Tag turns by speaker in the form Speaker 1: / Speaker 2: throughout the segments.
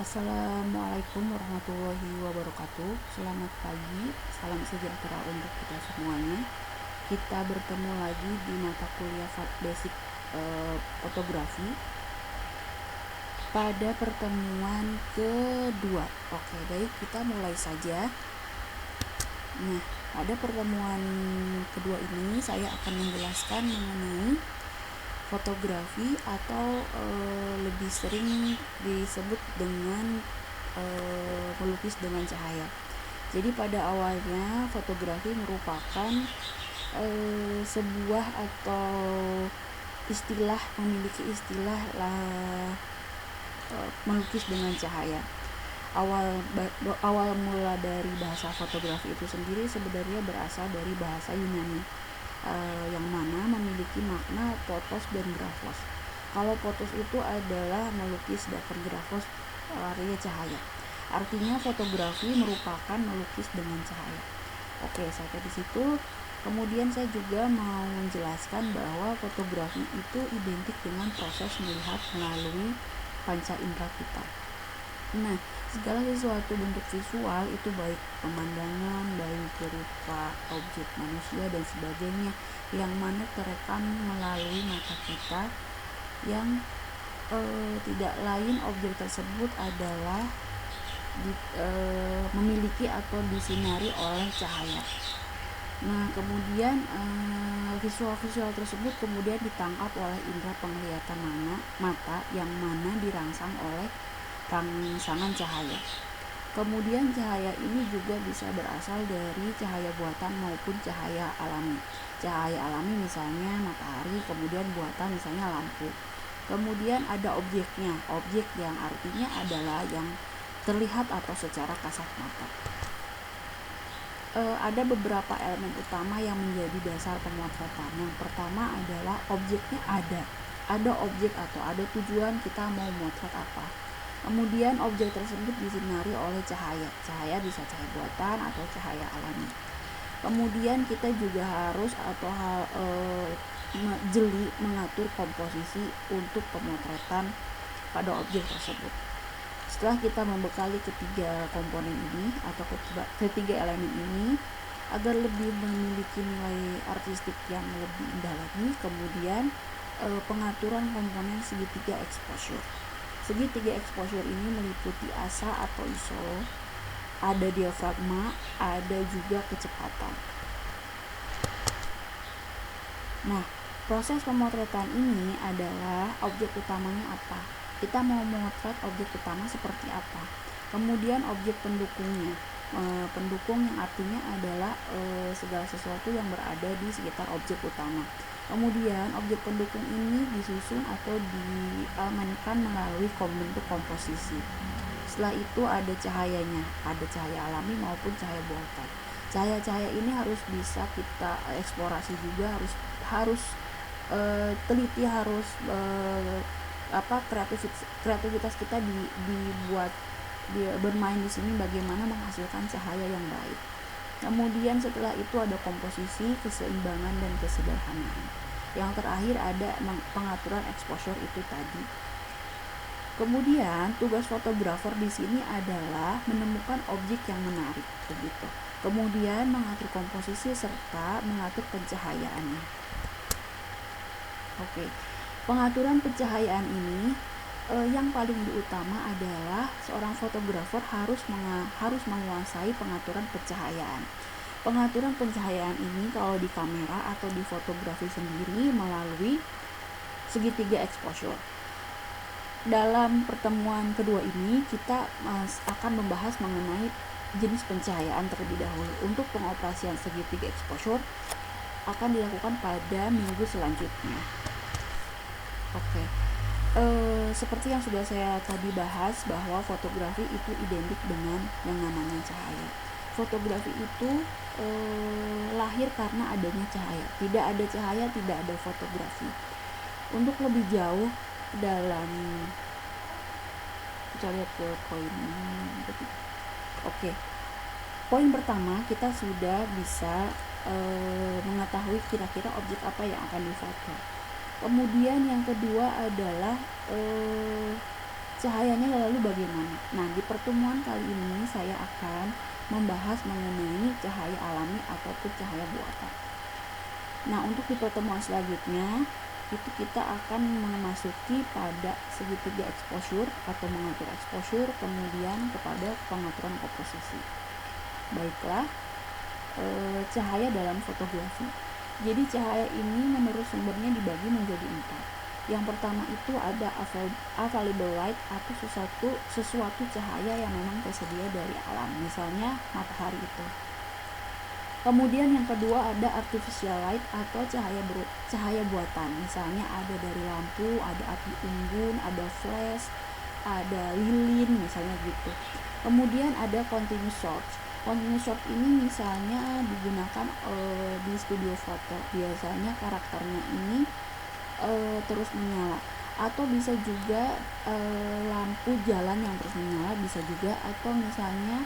Speaker 1: Assalamualaikum warahmatullahi wabarakatuh. Selamat pagi, salam sejahtera untuk kita semuanya. Kita bertemu lagi di mata kuliah basic fotografi pada pertemuan kedua. Oke, baik, kita mulai saja. Nah, pada pertemuan kedua ini saya akan menjelaskan mengenai fotografi atau lebih sering disebut dengan melukis dengan cahaya. Jadi pada awalnya fotografi merupakan sebuah atau memiliki istilah melukis dengan cahaya. Awal mula dari bahasa fotografi itu sendiri sebenarnya berasal dari bahasa Yunani, yang mana memiliki makna potos dan grafos. Kalau potos itu adalah melukis, sedangkan grafos artinya cahaya. Artinya fotografi merupakan melukis dengan cahaya. Oke, sampai di situ. Kemudian saya juga mau menjelaskan bahwa fotografi itu identik dengan proses melihat melalui panca indera kita. Nah, segala sesuatu bentuk visual itu baik pemandangan, baik berupa objek manusia dan sebagainya yang mana terekam melalui mata kita, yang tidak lain objek tersebut adalah memiliki atau disinari oleh cahaya. Nah, kemudian visual-visual tersebut kemudian ditangkap oleh indera penglihatan mata yang mana dirangsang oleh rangsangan cahaya. Kemudian cahaya ini juga bisa berasal dari cahaya buatan maupun cahaya alami. Cahaya alami misalnya matahari, kemudian buatan misalnya lampu. Kemudian ada objeknya, objek yang artinya adalah yang terlihat atau secara kasat mata. Ada beberapa elemen utama yang menjadi dasar pemotretan. Yang pertama adalah objeknya ada objek atau ada tujuan kita mau motret apa. Kemudian objek tersebut disinari oleh cahaya. Cahaya bisa cahaya buatan atau cahaya alami. Kemudian kita juga harus jeli mengatur komposisi untuk pemotretan pada objek tersebut. Setelah kita membekali ketiga komponen ini atau ketiga elemen ini agar lebih memiliki nilai artistik yang lebih indah lagi, kemudian pengaturan komponen segitiga exposure. Segitiga exposure ini meliputi asa atau ISO, ada diafragma, ada juga kecepatan. Nah, proses pemotretan ini adalah objek utamanya apa? Kita mau memotret objek utama seperti apa? Kemudian objek pendukungnya. Pendukung yang artinya adalah segala sesuatu yang berada di sekitar objek utama. Kemudian objek pendukung ini disusun atau diamankan melalui bentuk komposisi. Setelah itu ada cahayanya, ada cahaya alami maupun cahaya buatan. Cahaya-cahaya ini harus bisa kita eksplorasi juga, harus teliti, harus kreativitas kita dibuat bermain di sini bagaimana menghasilkan cahaya yang baik. Kemudian setelah itu ada komposisi, keseimbangan, dan kesederhanaan. Yang terakhir ada pengaturan exposure itu tadi. Kemudian tugas fotografer di sini adalah menemukan objek yang menarik, begitu. Kemudian mengatur komposisi serta mengatur pencahayaannya. Oke. Pengaturan pencahayaan ini yang paling utama adalah seorang fotografer harus menguasai pengaturan pencahayaan. Pengaturan pencahayaan ini kalau di kamera atau di fotografi sendiri melalui segitiga exposure. Dalam pertemuan kedua ini kita akan membahas mengenai jenis pencahayaan terlebih dahulu. Untuk pengoperasian segitiga exposure akan dilakukan pada minggu selanjutnya. Oke. Seperti yang sudah saya tadi bahas bahwa fotografi itu identik dengan yang namanya cahaya. Fotografi itu lahir karena adanya cahaya. Tidak ada cahaya, tidak ada fotografi. Untuk lebih jauh dalam, kita lihat ke poin. Oke. Poin pertama, kita sudah bisa mengetahui kira-kira objek apa yang akan difoto. Kemudian yang kedua adalah Cahayanya lalu bagaimana? Nah, di pertemuan kali ini saya akan membahas mengenai cahaya alami ataupun cahaya buatan. Nah, untuk di pertemuan selanjutnya itu kita akan memasuki pada segitiga exposure atau mengatur exposure, kemudian kepada pengaturan komposisi. Baiklah, cahaya dalam fotografi. Jadi cahaya ini menurut sumbernya dibagi menjadi 4. Yang pertama itu ada available light atau sesuatu cahaya yang memang tersedia dari alam, misalnya matahari itu. Kemudian yang kedua ada artificial light atau cahaya buatan, misalnya ada dari lampu, ada api unggun, ada flash, ada lilin misalnya gitu. Kemudian ada continuous source. Continuous source ini misalnya digunakan di studio foto, biasanya karakternya ini terus menyala, atau bisa juga lampu jalan yang terus menyala bisa juga, atau misalnya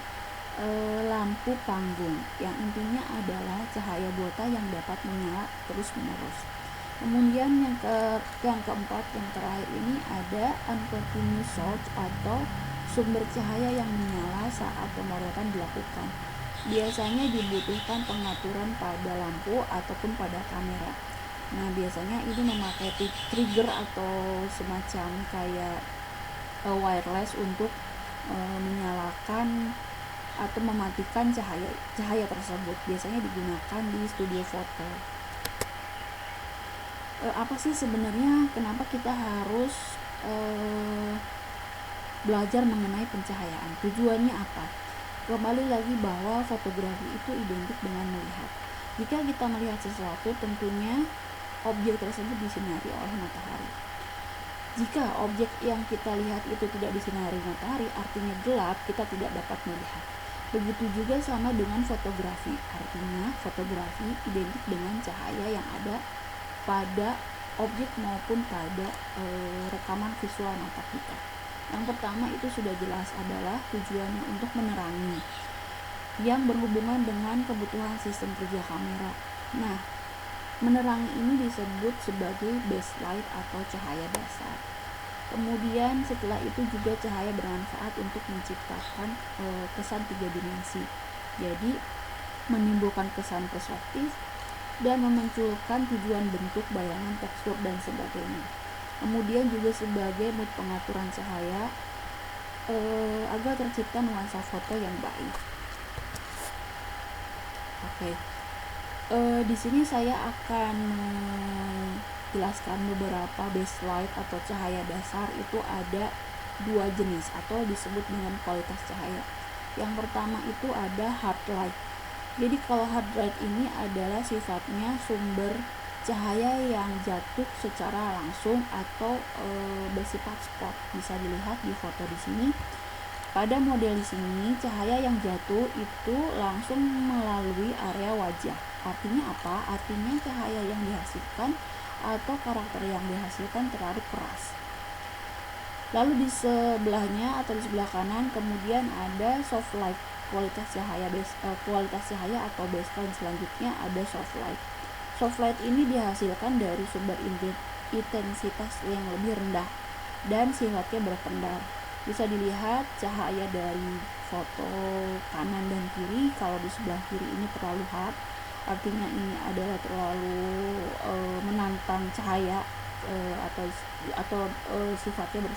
Speaker 1: lampu panggung yang intinya adalah cahaya buatan yang dapat menyala terus menerus. Kemudian yang keempat, yang terakhir ini ada uncontinuous source atau sumber cahaya yang menyala saat pemotretan dilakukan. Biasanya dibutuhkan pengaturan pada lampu ataupun pada kamera. Nah, biasanya ini memakai trigger atau semacam kayak wireless untuk menyalakan atau mematikan cahaya tersebut. Biasanya digunakan di studio foto. Apa sih sebenarnya kenapa kita harus belajar mengenai pencahayaan? Tujuannya apa? Kembali lagi bahwa fotografi itu identik dengan melihat. Jika kita melihat sesuatu, tentunya objek tersebut disinari oleh matahari. Jika objek yang kita lihat itu tidak disinari matahari, artinya gelap, kita tidak dapat melihat. Begitu juga sama dengan fotografi, artinya fotografi identik dengan cahaya yang ada pada objek maupun pada rekaman visual mata kita. Yang pertama itu sudah jelas adalah tujuannya untuk menerangi, yang berhubungan dengan kebutuhan sistem kerja kamera. Nah, menerangi ini disebut sebagai baseline atau cahaya dasar. Kemudian setelah itu juga cahaya bermanfaat untuk menciptakan kesan 3 dimensi. Jadi menimbulkan kesan perspektif dan memunculkan tujuan bentuk, bayangan, tekstur dan sebagainya. Kemudian juga sebagai mood pengaturan cahaya agar tercipta nuansa foto yang baik. Oke. Di sini saya akan jelaskan beberapa baseline atau cahaya dasar. Itu ada 2 jenis atau disebut dengan kualitas cahaya. Yang pertama itu ada hard light. Jadi kalau hard light ini adalah sifatnya sumber cahaya yang jatuh secara langsung atau bersifat spot. Bisa dilihat di foto di sini. Pada model di sini cahaya yang jatuh itu langsung melalui area wajah. Artinya apa? Artinya cahaya yang dihasilkan atau karakter yang dihasilkan terlalu keras. Lalu di sebelahnya atau di sebelah kanan kemudian ada soft light, kualitas cahaya atau baseline. Selanjutnya ada soft light. Soft light ini dihasilkan dari sumber intensitas yang lebih rendah dan sifatnya berpendar. Bisa dilihat cahaya dari foto kanan dan kiri. Kalau di sebelah kiri ini terlalu hard, artinya ini adalah terlalu menantang cahaya atau sifatnya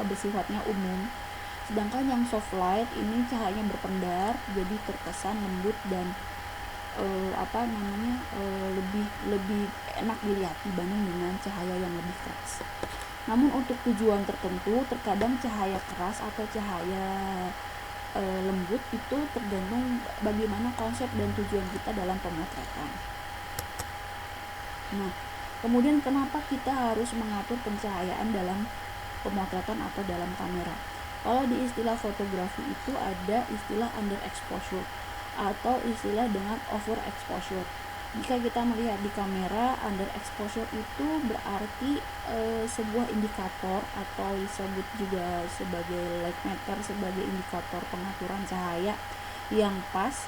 Speaker 1: bersifatnya umum. Sedangkan yang soft light ini cahayanya berpendar, jadi terkesan lembut dan lebih enak dilihat dibanding dengan cahaya yang lebih keras. Namun untuk tujuan tertentu, terkadang cahaya keras atau cahaya lembut itu tergantung bagaimana konsep dan tujuan kita dalam pemotretan. Nah, kemudian kenapa kita harus mengatur pencahayaan dalam pemotretan atau dalam kamera? Kalau di istilah fotografi itu ada istilah underexposure atau istilah dengan overexposure. Jika kita melihat di kamera, underexposure itu berarti sebuah indikator atau disebut juga sebagai light meter, sebagai indikator pengaturan cahaya yang pas.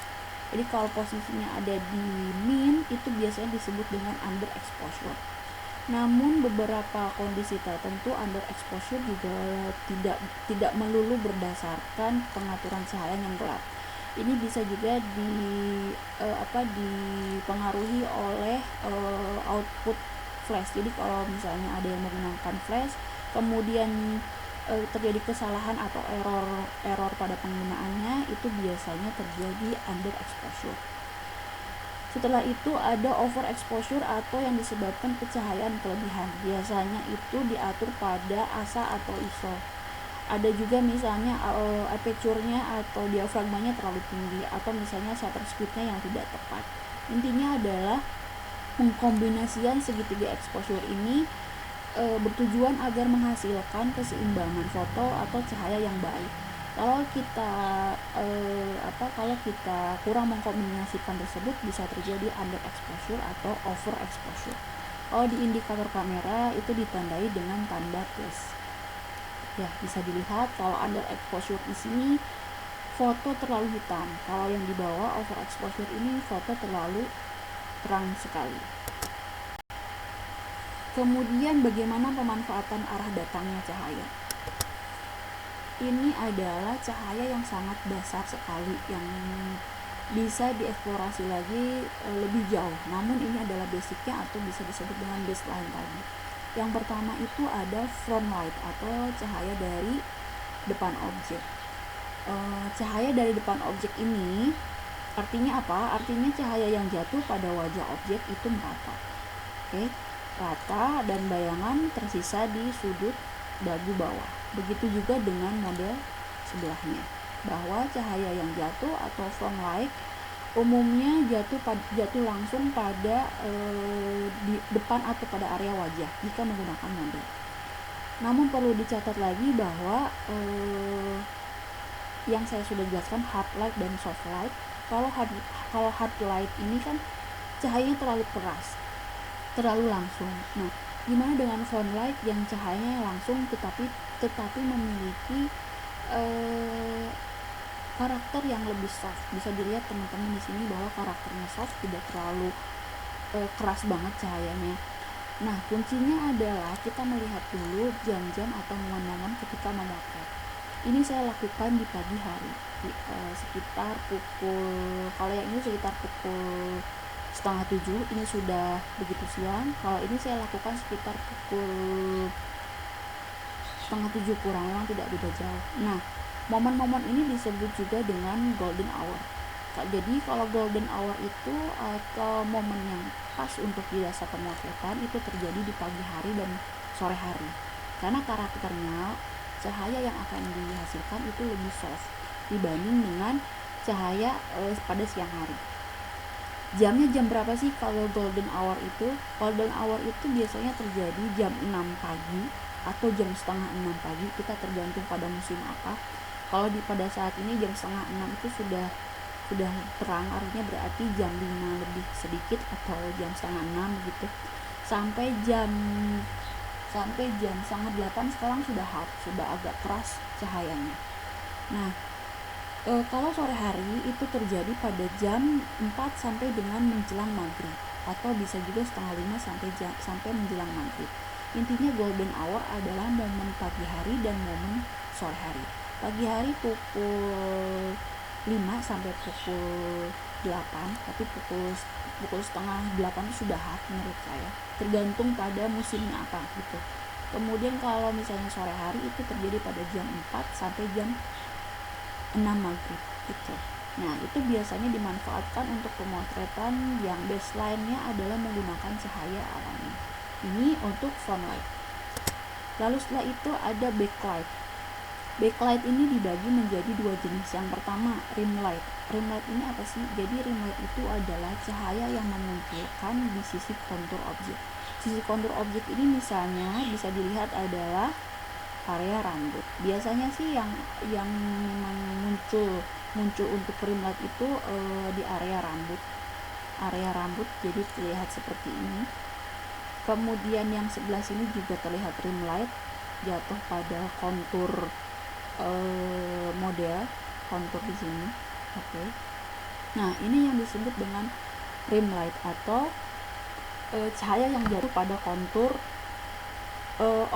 Speaker 1: Jadi kalau posisinya ada di min itu biasanya disebut dengan underexposure. Namun beberapa kondisi tertentu underexposure juga tidak melulu berdasarkan pengaturan cahaya yang gelap. Ini bisa juga dipengaruhi oleh output flash. Jadi kalau misalnya ada yang menggunakan flash, kemudian terjadi kesalahan atau error pada penggunaannya, itu biasanya terjadi underexposure. Setelah itu ada overexposure atau yang disebabkan pencahayaan kelebihan. Biasanya itu diatur pada ASA atau ISO. Ada juga misalnya aperture-nya atau diafragmanya terlalu tinggi, atau misalnya shutter speed-nya yang tidak tepat. Intinya adalah pengkombinasian segitiga exposure ini bertujuan agar menghasilkan keseimbangan foto atau cahaya yang baik. Kalau kita kurang mengkombinasikan tersebut, bisa terjadi underexposure atau overexposure. Kalau di indikator kamera itu ditandai dengan tanda plus. Ya, bisa dilihat kalau underexposure di sini foto terlalu hitam. Kalau yang di bawah overexposure ini foto terlalu terang sekali. Kemudian bagaimana pemanfaatan arah datangnya cahaya? Ini adalah cahaya yang sangat dasar sekali, yang bisa dieksplorasi lagi lebih jauh. Namun ini adalah basicnya atau bisa disebut dengan baseline tadi. Yang pertama itu ada front light atau cahaya dari depan objek. Cahaya dari depan objek ini artinya apa? Artinya cahaya yang jatuh pada wajah objek itu merata. Oke, rata dan bayangan tersisa di sudut dagu bawah. Begitu juga dengan model sebelahnya, bahwa cahaya yang jatuh atau front light umumnya jatuh langsung pada di depan atau pada area wajah jika menggunakan model. Namun perlu dicatat lagi bahwa yang saya sudah jelaskan hard light dan soft light. Kalau hard light ini kan cahayanya terlalu keras, terlalu langsung. Nah, gimana dengan front light yang cahayanya langsung tetapi memiliki karakter yang lebih soft? Bisa dilihat teman-teman di sini bahwa karakternya soft, tidak terlalu keras banget cahayanya. Nah, kuncinya adalah kita melihat dulu jam-jam atau momen-momen ketika memotret. Ini saya lakukan di pagi hari, sekitar pukul, kalau yang ini sekitar pukul 6:30, ini sudah begitu siang. Kalau ini saya lakukan sekitar pukul 6:30 kurang, memang tidak beda jauh. Nah, momen-momen ini disebut juga dengan golden hour. Jadi kalau golden hour itu atau momen yang pas untuk jasa pemotretan itu terjadi di pagi hari dan sore hari, karena karakternya cahaya yang akan dihasilkan itu lebih soft dibanding dengan cahaya pada siang hari. Jamnya jam berapa sih kalau golden hour itu? Golden hour itu biasanya terjadi jam 6 pagi atau jam setengah 6 pagi, kita tergantung pada musim apa. Kalau pada saat ini jam setengah 6 itu sudah terang, artinya berarti jam 5 lebih sedikit atau jam setengah 6 gitu. Sampai jam setengah 8 sekarang sudah agak keras cahayanya. Nah, kalau sore hari itu terjadi pada jam 4 sampai dengan menjelang maghrib, atau bisa juga setengah 5 sampai menjelang maghrib. Intinya golden hour adalah momen pagi hari dan momen sore hari. Pagi hari pukul 5 sampai pukul 8, tapi pukul setengah 8 itu sudah hard menurut saya, tergantung pada musimnya apa gitu. Kemudian kalau misalnya sore hari itu terjadi pada jam 4 sampai jam 6 maghrib gitu. Nah, itu biasanya dimanfaatkan untuk pemotretan yang baseline-nya adalah menggunakan cahaya alami. Ini untuk front light. Lalu setelah itu ada backlight. Backlight ini dibagi menjadi dua jenis. Yang pertama, rim light. Rim light ini apa sih? Jadi rim light itu adalah cahaya yang memunculkan di sisi kontur objek. Sisi kontur objek ini misalnya bisa dilihat adalah area rambut. Biasanya sih yang memang muncul untuk rim light itu di area rambut. Area rambut jadi terlihat seperti ini. Kemudian yang sebelah sini juga terlihat rim light jatuh pada kontur model, kontur di sini. Oke. Nah, ini yang disebut dengan rim light atau cahaya yang jatuh pada kontur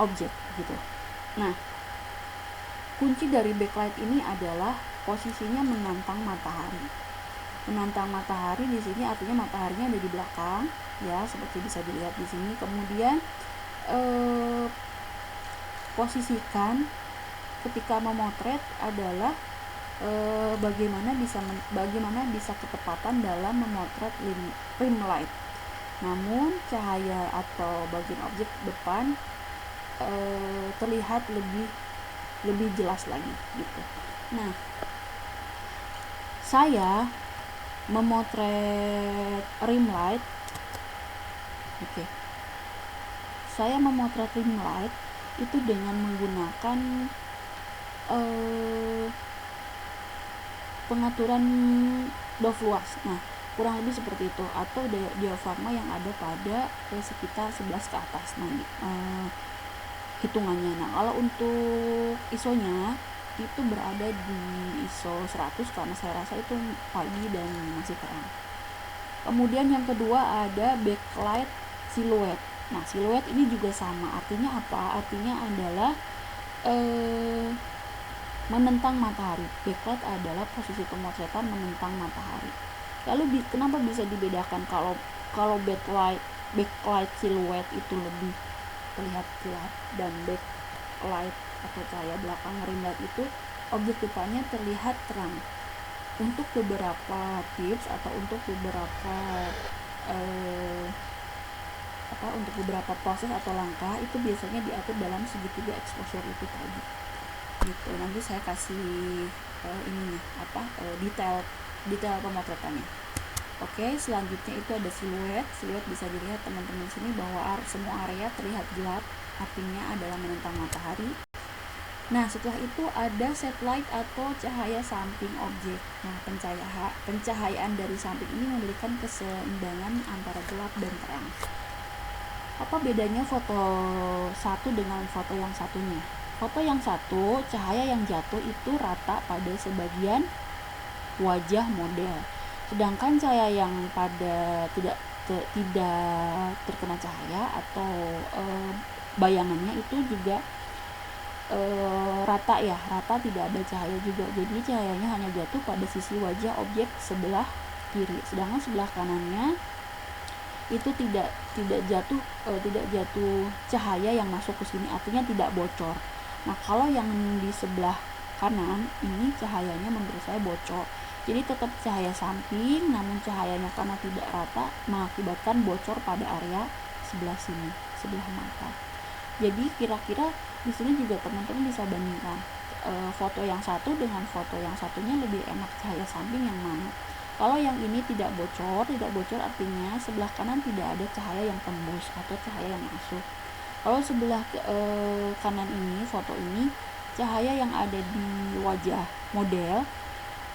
Speaker 1: objek gitu. Nah, kunci dari backlight ini adalah posisinya menantang matahari. Menantang matahari di sini artinya mataharinya ada di belakang, ya, seperti bisa dilihat di sini. Kemudian posisikan ketika memotret adalah bagaimana bisa ketepatan dalam memotret rim light. Namun cahaya atau bagian objek depan terlihat lebih jelas lagi gitu. Nah, saya memotret rim light. Oke. Saya memotret rim light itu dengan menggunakan pengaturan dove luas. Nah, kurang lebih seperti itu, atau diafragma yang ada pada sekitar 11 ke atas. Nah, hitungannya. Nah, kalau untuk ISO-nya itu berada di ISO 100 karena saya rasa itu pagi dan masih terang. Kemudian yang kedua ada backlight silhouette. Nah, silhouette ini juga sama. Artinya apa? Artinya adalah menentang matahari. Backlight adalah posisi pemotretan menentang matahari. Lalu kenapa bisa dibedakan kalau backlight silhouette itu lebih terlihat gelap dan backlight atau cahaya belakang rim light itu objek depannya terlihat terang. Untuk beberapa tips atau untuk beberapa proses atau langkah itu biasanya diatur dalam segitiga exposure itu tadi gitu. Nanti saya kasih detail pemotretannya. Oke, selanjutnya itu ada siluet bisa dilihat teman-teman sini bahwa semua area terlihat gelap, artinya adalah menentang matahari. Nah, setelah itu ada set light atau cahaya samping objek. Nah, pencahayaan dari samping ini memberikan keseimbangan antara gelap dan terang. Apa bedanya foto satu dengan foto yang satunya? Foto yang satu, cahaya yang jatuh itu rata pada sebagian wajah model. Sedangkan cahaya yang pada tidak terkena cahaya atau bayangannya itu juga rata, tidak ada cahaya juga. Jadi cahayanya hanya jatuh pada sisi wajah objek sebelah kiri. Sedangkan sebelah kanannya itu tidak jatuh cahaya yang masuk ke sini, artinya tidak bocor. Nah, kalau yang di sebelah kanan ini cahayanya menurut saya bocor. Jadi tetap cahaya samping, namun cahayanya karena tidak rata mengakibatkan bocor pada area sebelah sini, sebelah mata. Jadi kira-kira di sini juga teman-teman bisa bandingkan foto yang satu dengan foto yang satunya, lebih enak cahaya samping yang mana. Kalau yang ini tidak bocor artinya sebelah kanan tidak ada cahaya yang tembus atau cahaya yang masuk. Kalau sebelah kanan ini, foto ini, cahaya yang ada di wajah model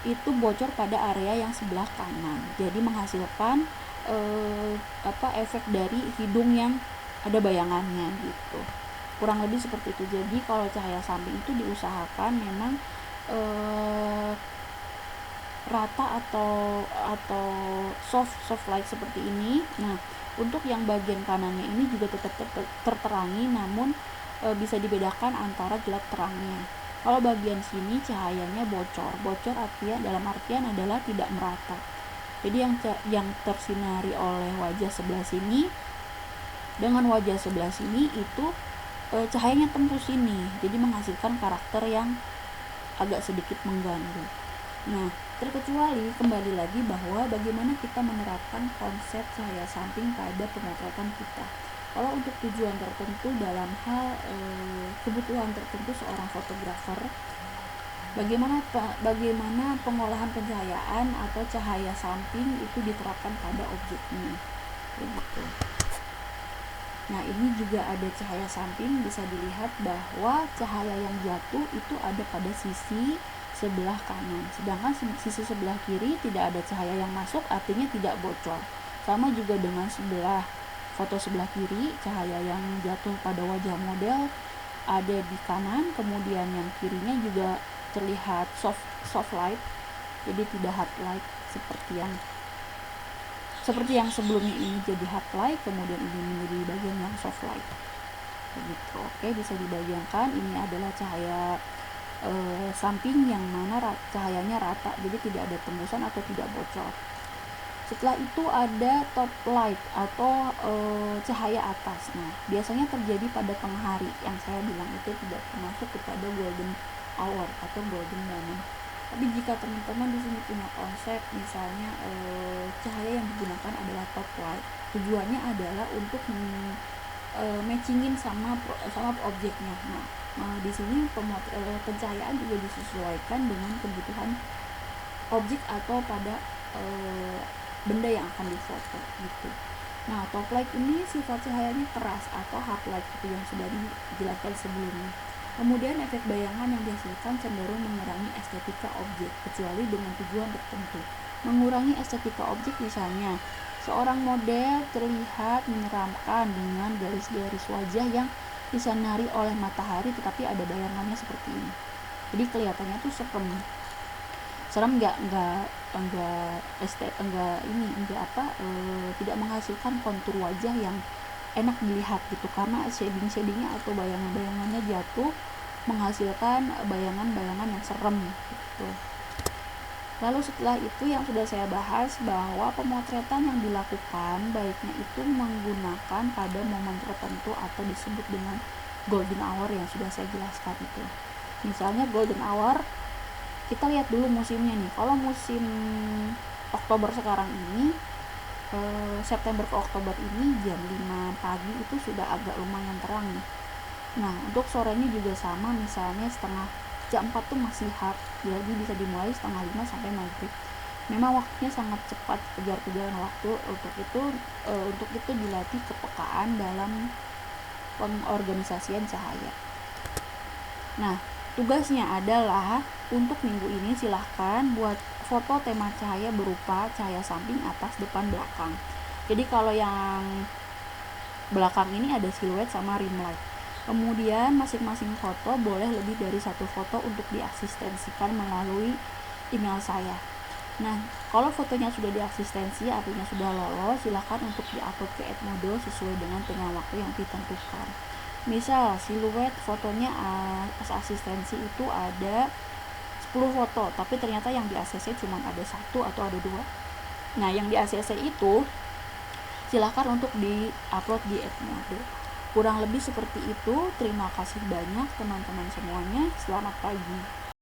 Speaker 1: itu bocor pada area yang sebelah kanan, jadi menghasilkan efek dari hidung yang ada bayangannya gitu. Kurang lebih seperti itu. Jadi kalau cahaya samping itu diusahakan memang rata atau soft light seperti ini. Nah, untuk yang bagian kanannya ini juga tetap terterangi, namun bisa dibedakan antara gelap terangnya. Kalau bagian sini cahayanya bocor artinya dalam artian adalah tidak merata. Jadi yang tersinari oleh wajah sebelah sini dengan wajah sebelah sini itu cahayanya tembus sini, jadi menghasilkan karakter yang agak sedikit mengganggu. Nah, terkecuali kembali lagi bahwa bagaimana kita menerapkan konsep cahaya samping pada pemotretan kita. Kalau untuk tujuan tertentu dalam hal kebutuhan tertentu seorang fotografer, bagaimana pengolahan pencahayaan atau cahaya samping itu diterapkan pada objeknya, begitu. Nah, ini juga ada cahaya samping, bisa dilihat bahwa cahaya yang jatuh itu ada pada sisi sebelah kanan, sedangkan sisi sebelah kiri tidak ada cahaya yang masuk, artinya tidak bocor. Sama juga dengan foto sebelah kiri, cahaya yang jatuh pada wajah model ada di kanan, kemudian yang kirinya juga terlihat soft light, jadi tidak hard light seperti yang seperti yang sebelumnya ini jadi hard light, kemudian ini menjadi bagian yang soft light begitu. Oke, bisa dibayangkan ini adalah cahaya samping yang mana cahayanya rata, jadi tidak ada tembusan atau tidak bocor. Setelah itu ada top light atau cahaya atas. Nah, biasanya terjadi pada tengah hari, yang saya bilang itu tidak termasuk kepada golden hour atau golden moment. Tapi jika teman-teman di sini punya konsep, misalnya cahaya yang digunakan adalah top light, tujuannya adalah untuk matchingin sama objeknya. Nah, di sini pencahayaan juga disesuaikan dengan kebutuhan objek atau pada benda yang akan difoto gitu. Nah, top light ini sifat cahayanya keras atau hard light itu yang sudah dijelaskan sebelumnya. Kemudian efek bayangan yang dihasilkan cenderung mengurangi estetika objek kecuali dengan tujuan tertentu. Mengurangi estetika objek misalnya seorang model terlihat menyeramkan dengan garis-garis wajah yang disinari oleh matahari tetapi ada bayangannya seperti ini. Jadi kelihatannya tuh serem enggak tidak menghasilkan kontur wajah yang enak dilihat gitu, karena shadingnya atau bayangannya jatuh menghasilkan bayangan yang serem gitu. Lalu setelah itu yang sudah saya bahas bahwa pemotretan yang dilakukan baiknya itu menggunakan pada momen tertentu atau disebut dengan golden hour yang sudah saya jelaskan itu. Misalnya golden hour, kita lihat dulu musimnya nih. Kalau musim Oktober sekarang ini, September ke Oktober ini jam 5 pagi itu sudah agak lumayan terang nih. Nah, untuk sorenya juga sama, misalnya jam 4 tuh masih hard, jadi bisa dimulai 4:30 sampai maghrib. Memang waktunya sangat cepat, kejar-kejaran waktu. Untuk itu dilatih kepekaan dalam pengorganisasian cahaya. Nah, tugasnya adalah untuk minggu ini silahkan buat foto tema cahaya berupa cahaya samping, atas, depan, belakang. Jadi kalau yang belakang ini ada siluet sama rim light. Kemudian masing-masing foto boleh lebih dari satu foto untuk diasistensikan melalui email saya. Nah, kalau fotonya sudah diasistensi artinya sudah lolos, silahkan untuk diupload ke Edmodo sesuai dengan tengah waktu yang ditentukan. Misal siluet fotonya asistensi itu ada 10 foto, tapi ternyata yang di ACC cuma ada 1 atau ada 2. Nah, yang di ACC itu silahkan untuk di-upload di Edmodo. Kurang lebih seperti itu. Terima kasih banyak teman-teman semuanya. Selamat pagi.